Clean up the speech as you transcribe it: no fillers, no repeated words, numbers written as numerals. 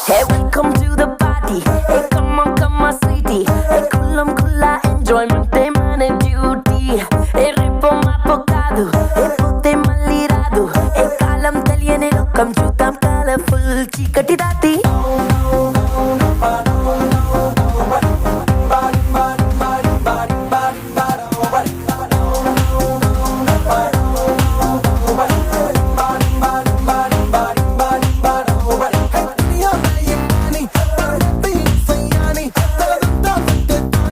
Hey, welcome to the party. Hey, come on, sweetie. Hey, kulla enjoyment, man duty. Hey, repo mapokadu. Hey, pote malliradu. Hey, kalam teliyane lokam chutam colorful chikati dati.